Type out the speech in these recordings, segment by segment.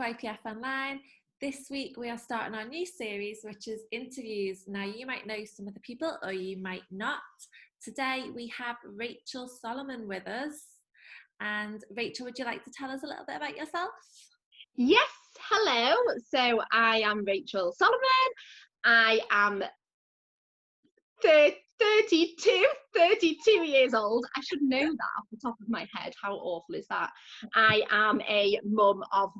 IPF Online. This week we are starting our new series, which is interviews. Now, you might know some of the people or you might not. Today we have Rachel Solomon with us. And Rachel, would you like to tell us a little bit about yourself? Yes, hello. So I am Rachel Solomon. I am 32 years old. I should know that off the top of my head. How awful is that? I am a mum of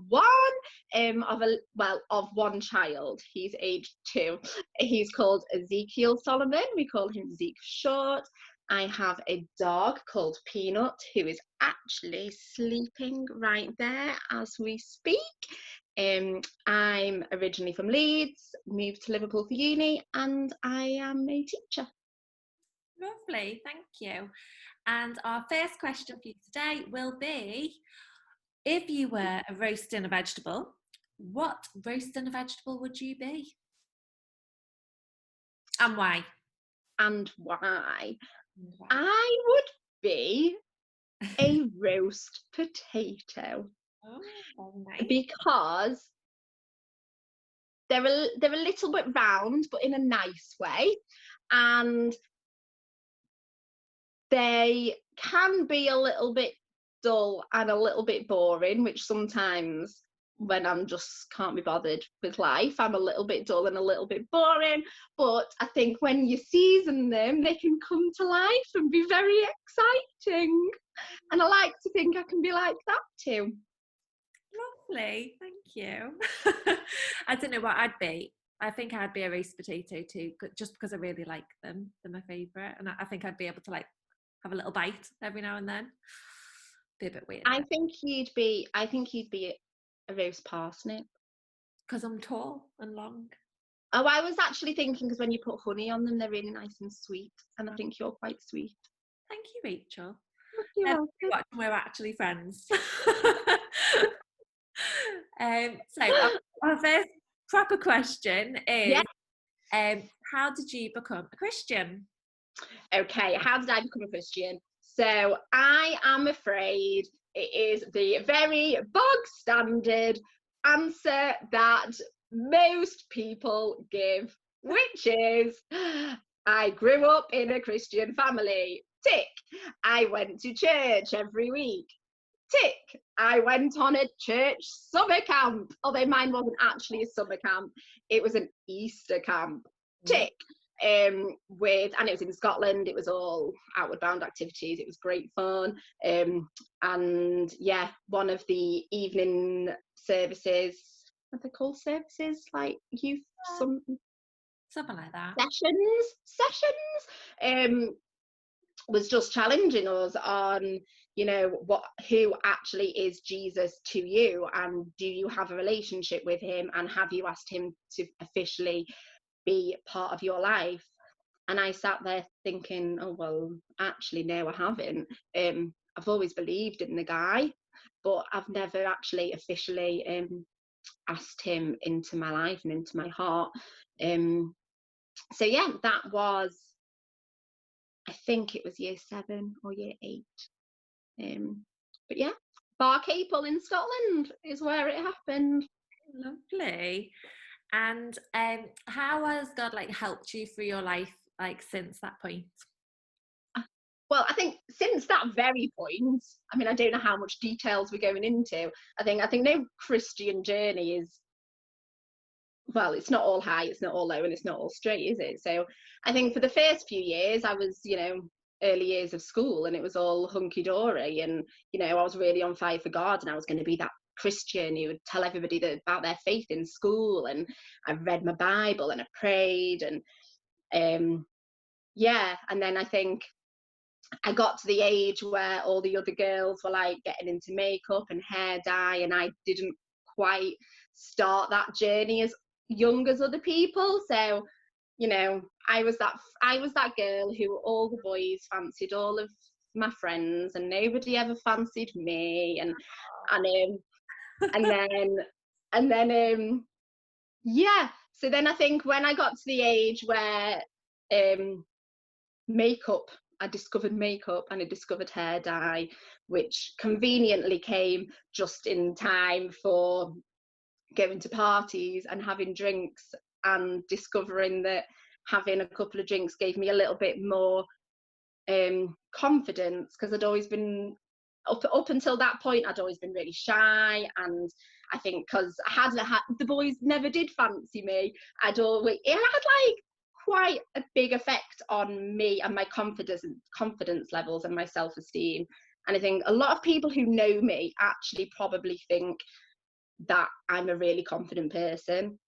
one child. He's aged 2. He's called Ezekiel Solomon. We call him Zeke short. I have a dog called Peanut who is actually sleeping right there as we speak. I'm originally from Leeds, moved to Liverpool for uni, and I am a teacher. Lovely, thank you. And our first question for you today will be, if you were a roasting a vegetable, what roasting a vegetable would you be? And why? And why? I would be a roast potato. Oh, very nice. Because they're a little bit round, but in a nice way, and they can be a little bit dull and a little bit boring, which sometimes when I'm just can't be bothered with life, I'm a little bit dull and a little bit boring. But I think when you season them, they can come to life and be very exciting. And I like to think I can be like that too. Lovely, thank you. I don't know what I'd be. I think I'd be a roast potato too, just because I really like them. They're my favourite, and I think I'd be able to like have a little bite every now and then. Be a bit weird. I think you'd be a roast parsnip. Because I'm tall and long. Oh, I was actually thinking because when you put honey on them, they're really nice and sweet, and I think you're quite sweet. Thank you, Rachel. You're welcome. We're actually friends. So our first proper question is, how did you become a Christian? Okay, how did I become a Christian? So I am afraid it is the very bog standard answer that most people give, which is I grew up in a Christian family. Tick. I went to church every week. Tick. I went on a church summer camp, although mine wasn't actually a summer camp, it was an Easter camp. Tick. And it was in Scotland. It was all outward bound activities. It was great fun. And yeah, one of the evening services, what are they called, services like youth, something like that, sessions, was just challenging us on, you know, who actually is Jesus to you, and do you have a relationship with him, and have you asked him to officially be part of your life? And I sat there thinking, oh well, actually no, I haven't. I've always believed in the guy, but I've never actually officially asked him into my life and into my heart. So yeah, that was, I think it was year 7 or year 8. But yeah, Barcaple in Scotland is where it happened. Lovely. And how has God like helped you through your life, like since that point? Well, I think since that very point, I mean, I don't know how much details we're going into. I think no Christian journey is, well, it's not all high, it's not all low, and it's not all straight, is it? So I think for the first few years, I was, you know, early years of school, and it was all hunky-dory, and, you know, I was really on fire for God, and I was going to be that Christian who would tell everybody about their faith in school, and I read my Bible and I prayed, and yeah, and then I think I got to the age where all the other girls were like getting into makeup and hair dye, and I didn't quite start that journey as young as other people. So, you know, I was that girl who all the boys fancied all of my friends, and nobody ever fancied me. And then yeah. So then I think when I got to the age where I discovered makeup and I discovered hair dye, which conveniently came just in time for going to parties and having drinks and discovering that having a couple of drinks gave me a little bit more confidence, because I'd always been up until that point I'd always been really shy, and I think because I had the boys never did fancy me, it had like quite a big effect on me and my confidence levels and my self-esteem. And I think a lot of people who know me actually probably think that I'm a really confident person,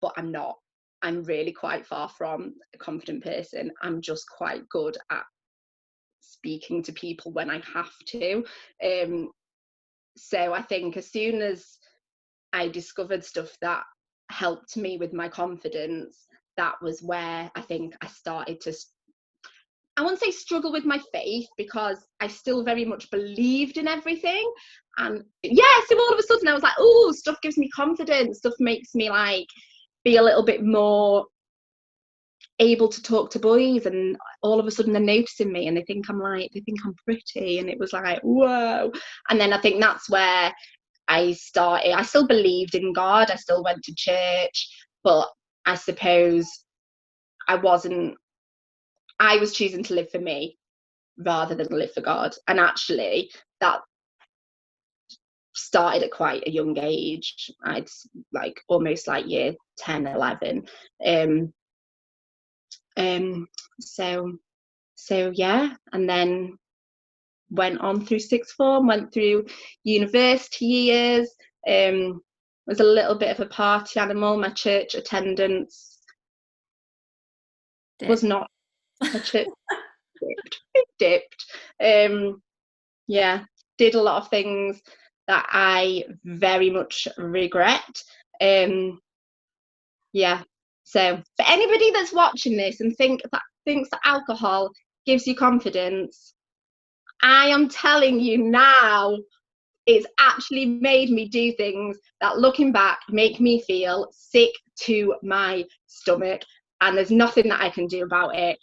but I'm not. I'm really quite far from a confident person. I'm just quite good at speaking to people when I have to. So I think as soon as I discovered stuff that helped me with my confidence, that was where I think I started to, I wouldn't say struggle with my faith, because I still very much believed in everything. And yeah, so all of a sudden I was like, oh, stuff gives me confidence, stuff makes me like be a little bit more able to talk to boys, and all of a sudden they're noticing me and they think I'm pretty, and it was like, whoa. And then I think that's where I still believed in God, I still went to church, but I suppose I was choosing to live for me rather than live for God. And actually that started at quite a young age. I'd like almost like year 10, 11. So yeah, and then went on through sixth form, went through university years, was a little bit of a party animal. My church attendance was not a church. dipped. Yeah, did a lot of things that I very much regret. Yeah, so for anybody that's watching this and thinks that alcohol gives you confidence, I am telling you now, it's actually made me do things that, looking back, make me feel sick to my stomach, and there's nothing that I can do about it,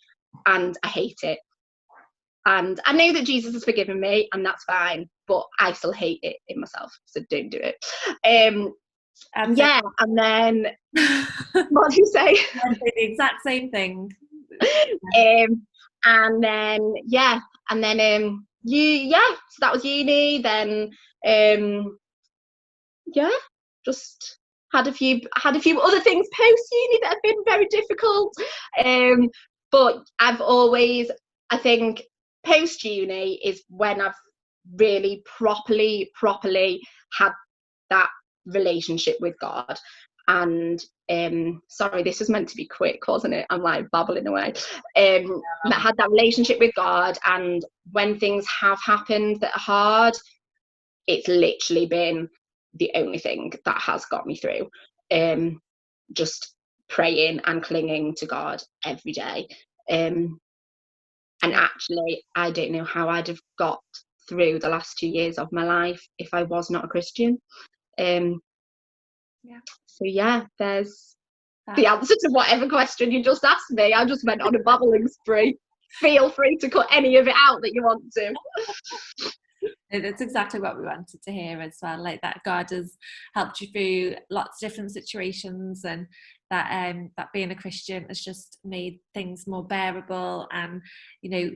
and I hate it. And I know that Jesus has forgiven me, and that's fine, but I still hate it in myself, so don't do it. Yeah, and then what do you say? I'd say the exact same thing. And then so that was uni. Then just had a few other things post uni that have been very difficult. But I've always, I think, post uni is when I've really properly had that relationship with God. And sorry, this was meant to be quick, wasn't it? I'm like babbling away. I had that relationship with God, and when things have happened that are hard, it's literally been the only thing that has got me through. Just praying and clinging to God every day. And actually, I don't know how I'd have got through the last 2 years of my life if I was not a Christian. So yeah, there's the answer to whatever question you just asked me. I just went on a babbling spree. Feel free to cut any of it out that you want to. That's exactly what we wanted to hear as well, like that God has helped you through lots of different situations, and that being a Christian has just made things more bearable. And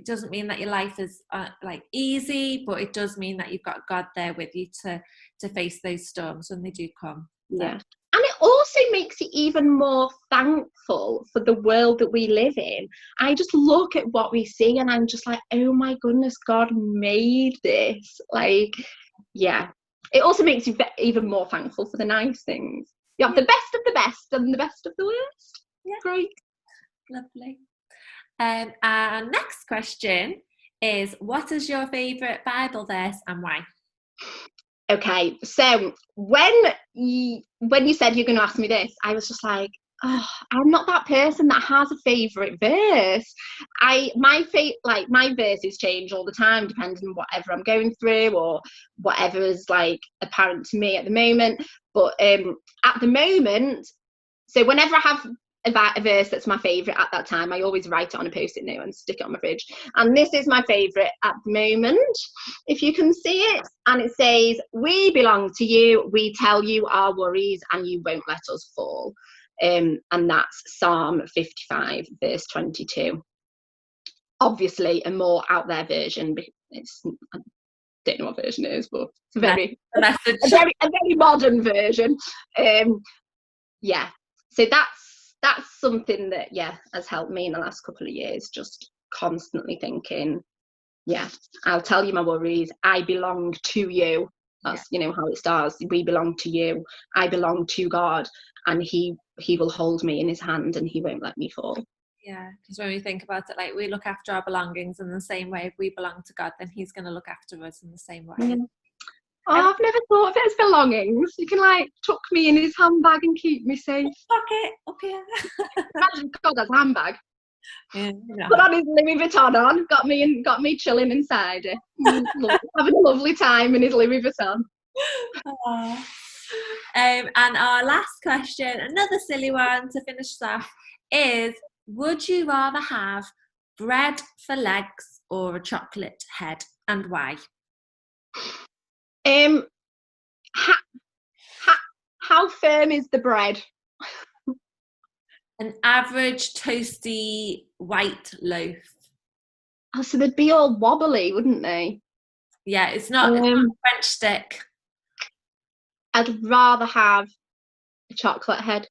doesn't mean that your life is like easy, but it does mean that you've got God there with you to face those storms when they do come. Yeah. And it also makes you even more thankful for the world that we live in. I just look at what we see and I'm just like, oh my goodness, God made this. Like, yeah. It also makes you even more thankful for the nice things. You have the best of the best and the best of the worst. Yeah. Great. Lovely. Our next question is, what is your favourite Bible verse and why? Okay, so when you said you're going to ask me this, I was just like, oh, I'm not that person that has a favourite verse. My verses change all the time depending on whatever I'm going through or whatever is like apparent to me at the moment. But at the moment, so whenever I have a verse that's my favourite at that time. I always write it on a post-it note and stick it on my fridge. And this is my favourite at the moment, if you can see it. And it says, "We belong to you. We tell you our worries and you won't let us fall." And that's Psalm 55, verse 22. Obviously, a more out there version. I don't know what version it is, but it's a very modern version. Yeah. So that's something that has helped me in the last couple of years. Just constantly thinking, I'll tell you my worries. I belong to you. That's how it starts. We belong to you. I belong to God, and He will hold me in His hand, and He won't let me fall. Yeah, because when we think about it, like, we look after our belongings in the same way. If we belong to God, then He's going to look after us in the same way. Yeah. Oh, I've never thought of it as belongings. You can tuck me in His handbag and keep me safe. Pocket up here. Imagine God has a handbag. Yeah, Put on his Louis Vuitton on, got me chilling inside it, having a lovely time in his Louis Vuitton. And our last question, another silly one to finish off, is: would you rather have bread for legs or a chocolate head, and why? How firm is the bread? An average toasty white loaf. Oh, so they'd be all wobbly, wouldn't they? Yeah, it's not a French stick. I'd rather have a chocolate head.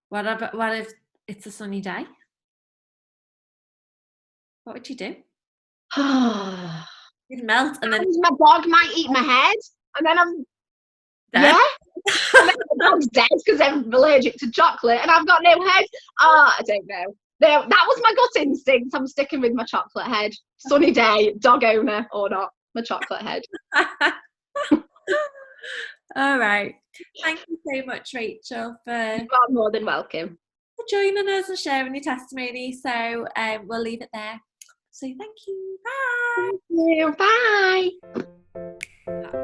What if it's a sunny day? What would you do? You'd melt, and then my dog might eat my head, and then I'm dead. And then the dog's dead because they're allergic to chocolate, and I've got no head. I don't know. That was my gut instinct. I'm sticking with my chocolate head. Sunny day, dog owner or not, my chocolate head. All right. Thank you so much, Rachel, You are more than welcome for joining us and sharing your testimony. So we'll leave it there. So thank you. Bye. Thank you. Bye.